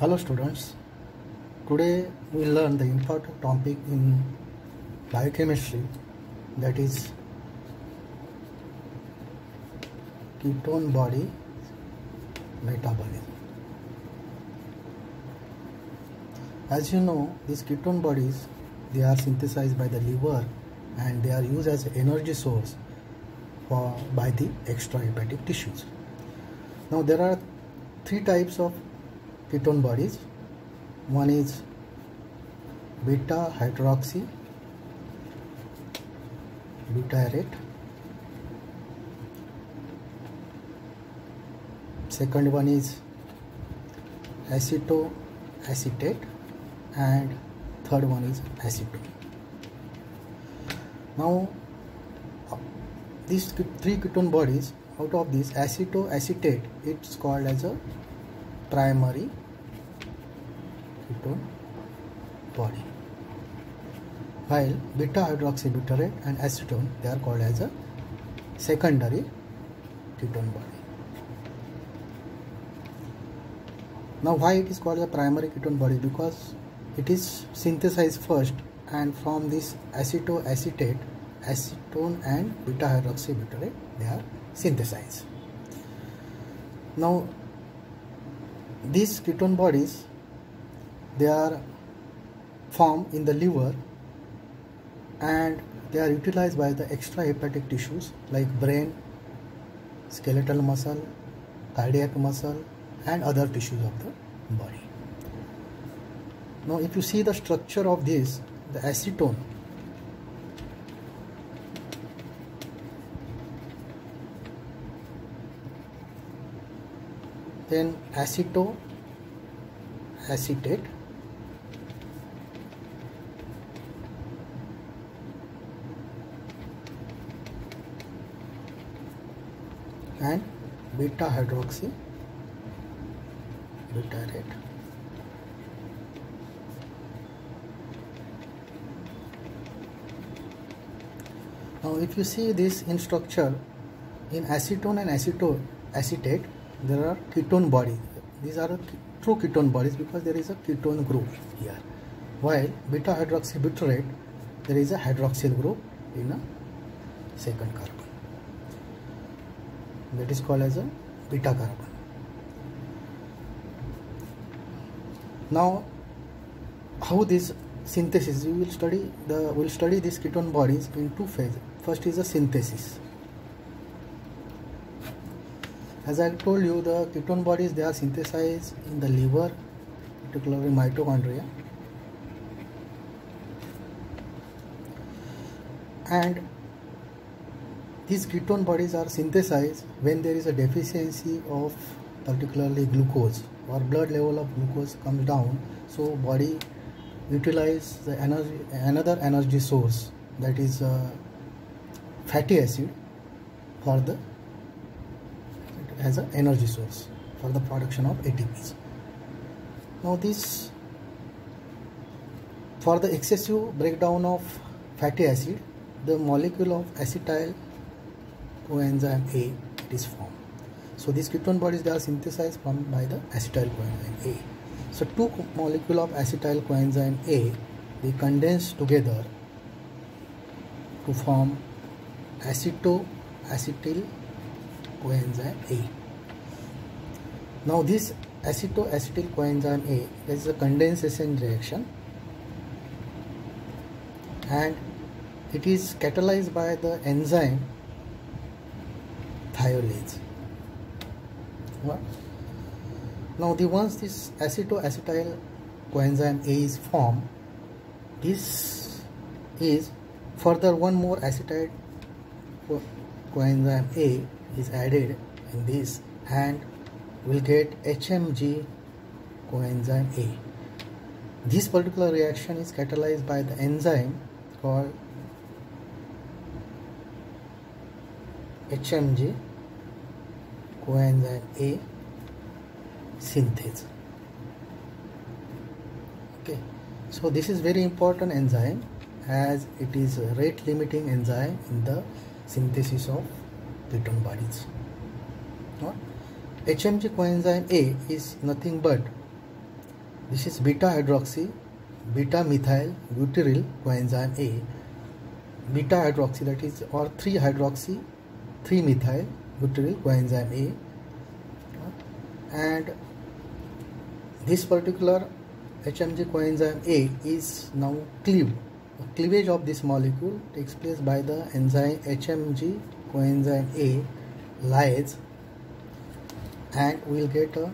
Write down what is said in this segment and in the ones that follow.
Hello students, today we will learn the important topic in biochemistry, that is ketone body metabolism. As you know, these ketone bodies, they are synthesized by the liver and they are used as an energy source by the extrahepatic tissues. Now there are three types of ketone bodies. One is beta hydroxy butyrate, second one is acetoacetate, and third one is acetone. Now these three ketone bodies, out of this acetoacetate, it's called as a primary ketone body, while beta hydroxybutyrate and acetone, they are called as a secondary ketone body. Now why it is called a primary ketone body? Because it is synthesized first, and from this acetoacetate, acetone and beta hydroxybutyrate, they are synthesized. Now these ketone bodies, they are formed in the liver and they are utilized by the extrahepatic tissues like brain, skeletal muscle, cardiac muscle, and other tissues of the body. Now if you see the structure of this, the acetone, then acetoacetate, and beta hydroxybutyrate. Now if you see this in structure, in acetone and acetoacetate, there are ketone bodies. These are true ketone bodies because there is a ketone group here, while beta hydroxybutyrate, there is a hydroxyl group in a second carbon, that is called as a beta carbon. Now how this synthesis, we'll study these ketone bodies in two phases. First is the synthesis. As I told you, the ketone bodies, they are synthesized in the liver, particularly mitochondria, and these ketone bodies are synthesized when there is a deficiency of particularly glucose, or blood level of glucose comes down, so body utilize the another energy source, that is fatty acid, for the as an energy source for the production of ATPs. Now this, for the excessive breakdown of fatty acid, the molecule of acetyl coenzyme A, it is formed. So these ketone bodies, they are synthesized by the acetyl coenzyme A. So two molecule of acetyl coenzyme A, they condense together to form acetoacetyl coenzyme A. Now this acetoacetyl coenzyme A, there is a condensation reaction and it is catalyzed by the enzyme thiolase. Now once this acetoacetyl coenzyme A is formed, this is further one more acetyl coenzyme A is added in this, and we'll get HMG coenzyme A. This particular reaction is catalyzed by the enzyme called HMG coenzyme A synthase. Okay, so this is very important enzyme as it is a rate limiting enzyme in the synthesis of ketone bodies. HMG coenzyme A is nothing but This is beta hydroxy beta methyl butyryl coenzyme A. Beta hydroxy, that is, or 3 hydroxy 3 methyl butyryl coenzyme A. And this particular HMG coenzyme A is now cleaved. The cleavage of this molecule takes place by the enzyme HMG coenzyme A lyase, and we will get a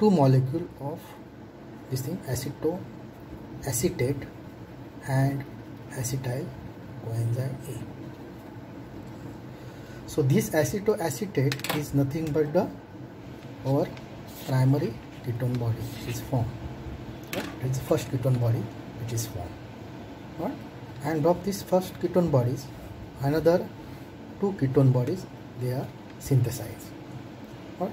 2 molecule of this thing, acetoacetate and acetyl coenzyme A. So this acetoacetate is nothing but our primary ketone body which is formed. Right? It's the first ketone body which is formed. Right? And of these first ketone bodies, another 2 ketone bodies, they are synthesized. Right?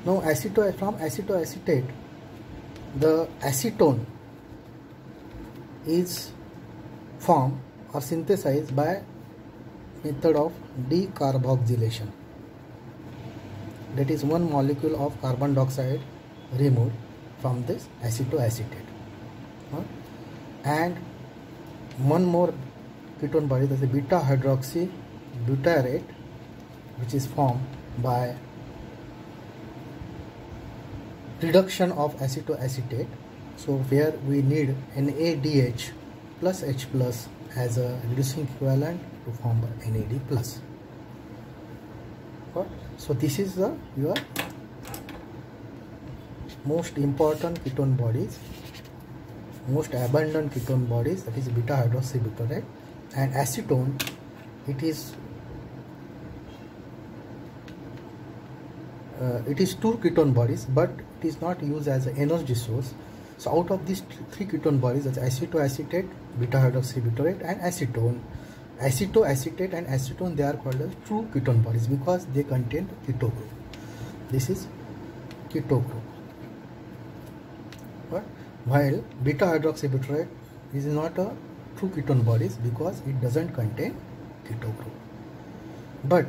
Now from acetoacetate, the acetone is formed or synthesized by method of decarboxylation. That is, 1 molecule of carbon dioxide removed from this acetoacetate. And 1 more ketone body, that is beta hydroxy butyrate, which is formed by reduction of acetoacetate. So where we need NADH plus H plus as a reducing equivalent to form NAD plus. So this is your most important ketone bodies, most abundant ketone bodies, that is beta hydroxy butyrate. And acetone, it is 2 ketone bodies, but it is not used as an energy source. So out of these 3 ketone bodies, that's acetoacetate, beta hydroxy butyrate and acetone, acetoacetate and acetone, they are called as true ketone bodies because they contain keto group. This is keto group. But while beta hydroxy butyrate is not a true ketone bodies because it doesn't contain keto group. But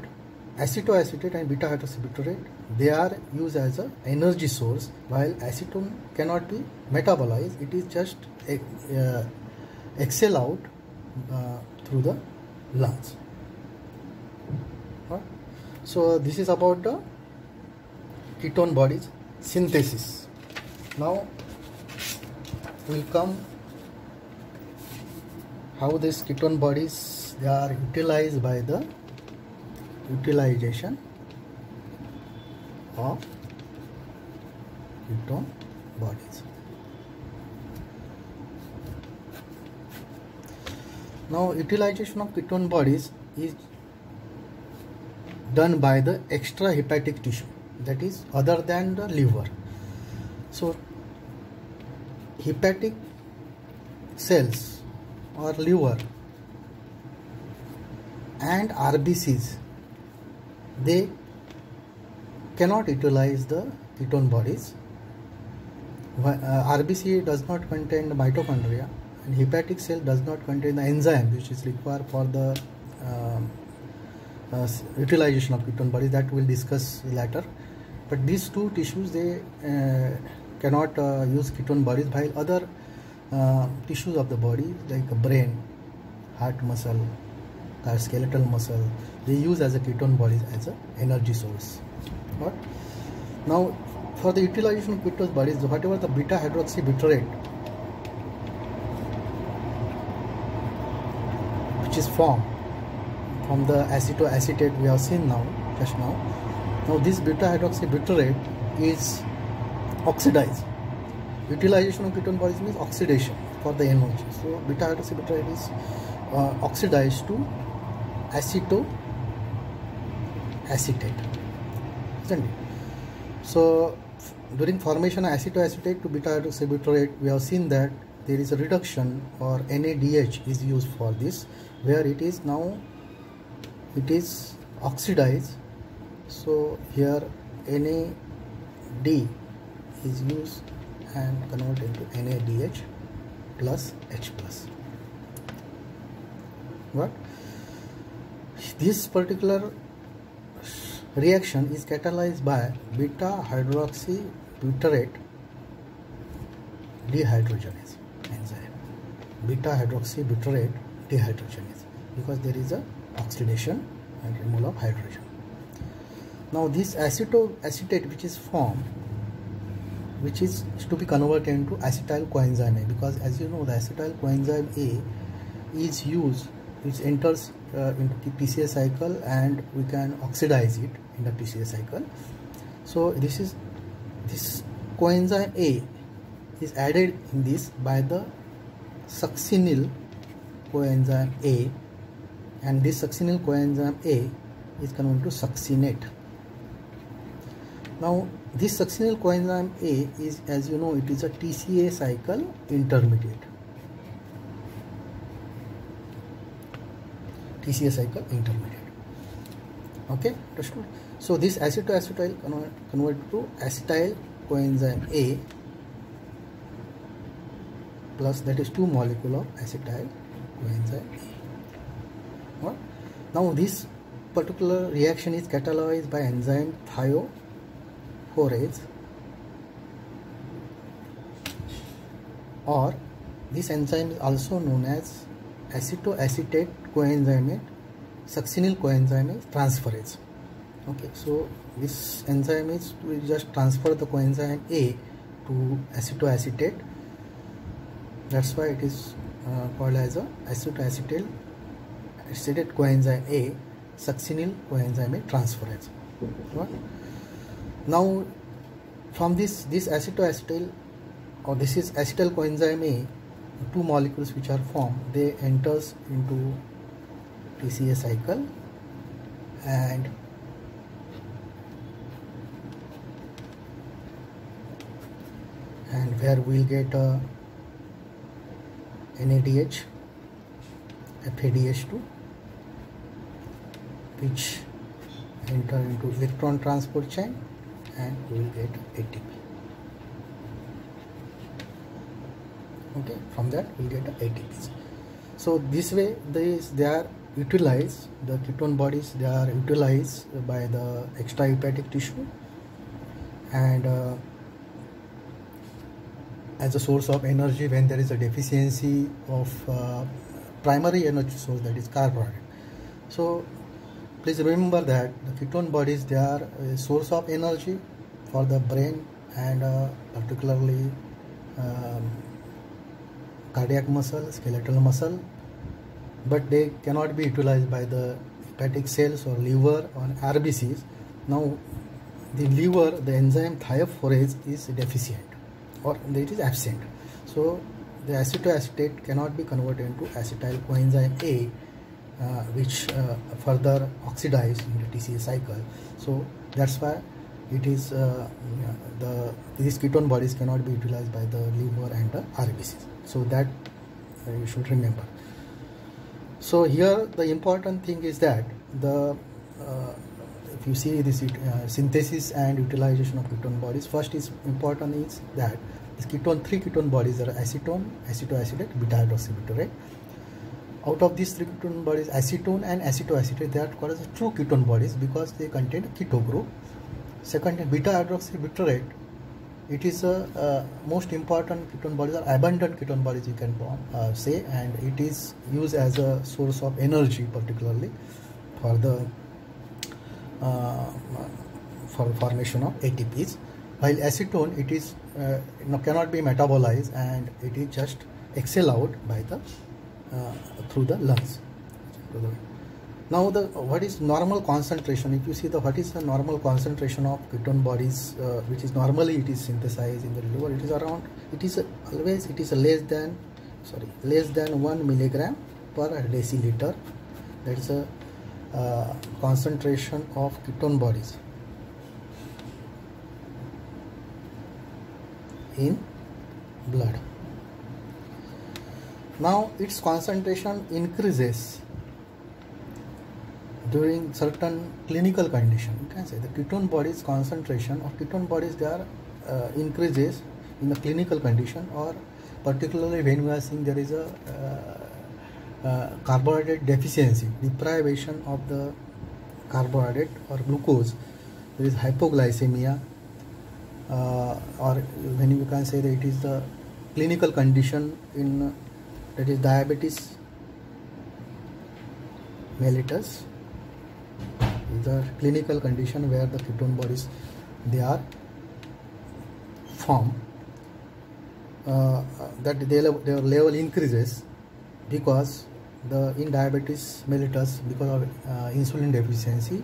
acetoacetate and beta hydroxy butyrate, they are used as an energy source, while acetone cannot be metabolized. It is just exhale out through the lungs. So this is about the ketone bodies synthesis. Now will come how these ketone bodies, they are utilized by the utilization of ketone bodies. Now utilization of ketone bodies is done by the extrahepatic tissue, that is other than the liver. So hepatic cells or liver and RBCs, they cannot utilize the ketone bodies. RBC does not contain the mitochondria, and hepatic cell does not contain the enzyme which is required for the utilization of ketone bodies, that we will discuss later. But these 2 tissues, they cannot use ketone bodies, while other tissues of the body like brain, heart muscle, skeletal muscle, they use as a ketone bodies as a energy source. Right? Now for the utilization of ketone bodies, whatever the beta hydroxy butyrate which is formed from the acetoacetate we have seen just now. Now this beta hydroxy butyrate is oxidized. Utilization of ketone bodies means oxidation for the energy. So beta hydroxy butyrate is oxidized to acetoacetate, isn't it? So during formation of acetoacetate to beta hydroxy butyrate, we have seen that there is a reduction, or NADH is used for this, where it is now it is oxidized. So here NAD is used and converted into NADH plus H plus. What? This particular reaction is catalyzed by beta hydroxy butyrate dehydrogenase enzyme, beta hydroxybutyrate dehydrogenase, because there is a oxidation and removal of hydrogen. Now this acetoacetate which is formed, which is to be converted into acetyl coenzyme A, because as you know the acetyl coenzyme A is used, which enters into the PCA cycle, and we can oxidize it in the PCA cycle. So this coenzyme A is added in this by the succinyl coenzyme A, and this succinyl coenzyme A is converted to succinate. Now this succinyl coenzyme A is, as you know, it is a TCA cycle intermediate. TCA cycle intermediate. Okay, understood? So this acetoacetyl converted to acetyl coenzyme A plus, that is 2 molecule of acetyl coenzyme A. Right? Now this particular reaction is catalyzed by enzyme thiophorase, or this enzyme is also known as acetoacetate coenzyme succinyl coenzyme transferase. Okay, so this enzyme is to just transfer the coenzyme A to acetoacetate. That's why it is called as a acetoacetate coenzyme A succinyl coenzyme transferase. Right? Now from this acetoacetyl, or this is acetyl coenzyme A, 2 molecules which are formed, they enters into TCA cycle, and where we'll get a NADH, FADH2, which enter into electron transport chain, and we will get ATP. Okay, from that we'll get ATPs. So this way they are utilized, the ketone bodies, they are utilized by the extrahepatic tissue, and as a source of energy when there is a deficiency of primary energy source, that is carbohydrate. So please remember that the ketone bodies, they are a source of energy for the brain, and particularly cardiac muscle, skeletal muscle, but they cannot be utilized by the hepatic cells or liver or RBCs. Now the liver, the enzyme thiophorase is deficient, or it is absent. So the acetoacetate cannot be converted into acetyl coenzyme A, which further oxidized in the TCA cycle. So that's why it is these ketone bodies cannot be utilized by the liver and the RBCs. So that you should remember. So here the important thing is that the if you see this synthesis and utilization of ketone bodies, first is important is that this three ketone bodies are acetone, acetoacetate, beta hydroxybutyrate. Out of these 3 ketone bodies, acetone and acetoacetate, they are called as true ketone bodies because they contain a keto group. Second, beta hydroxybutyrate, it is a most important ketone bodies, or abundant ketone bodies you can say, and it is used as a source of energy, particularly for the for formation of ATPs. While acetone, it is cannot be metabolized, and it is just exhale out by the through the lungs. Now what is normal concentration? If you see what is the normal concentration of ketone bodies, which is normally it is synthesized in the liver, it is around, it is always less than 1 milligram per deciliter. That is a concentration of ketone bodies in blood. Now its concentration increases during certain clinical condition. You can say the ketone bodies concentration of ketone bodies, they are increases in the clinical condition, or particularly when we are seeing there is a carbohydrate deficiency, deprivation of the carbohydrate or glucose, there is hypoglycemia, or when you can say that it is the clinical condition in that is diabetes mellitus. The clinical condition where the ketone bodies they are formed, that their level increases because in diabetes mellitus, because of insulin deficiency,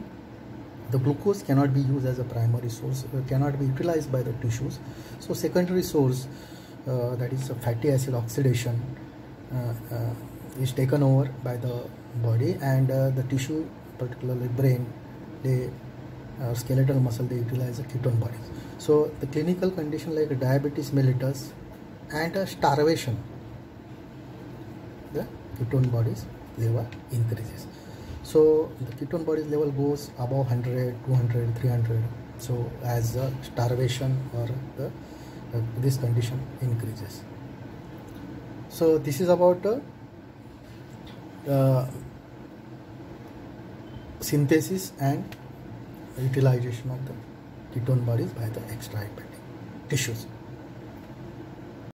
the glucose cannot be used as a primary source, cannot be utilized by the tissues. So secondary source, that is a fatty acid oxidation, is taken over by the body, and the tissue, particularly brain, skeletal muscle, they utilize the ketone bodies. So the clinical condition like diabetes mellitus and starvation, the ketone bodies level increases. So the ketone bodies level goes above 100, 200, 300. So as the starvation or the this condition increases. So this is about synthesis and utilization of the ketone bodies by the extrahepatic tissues.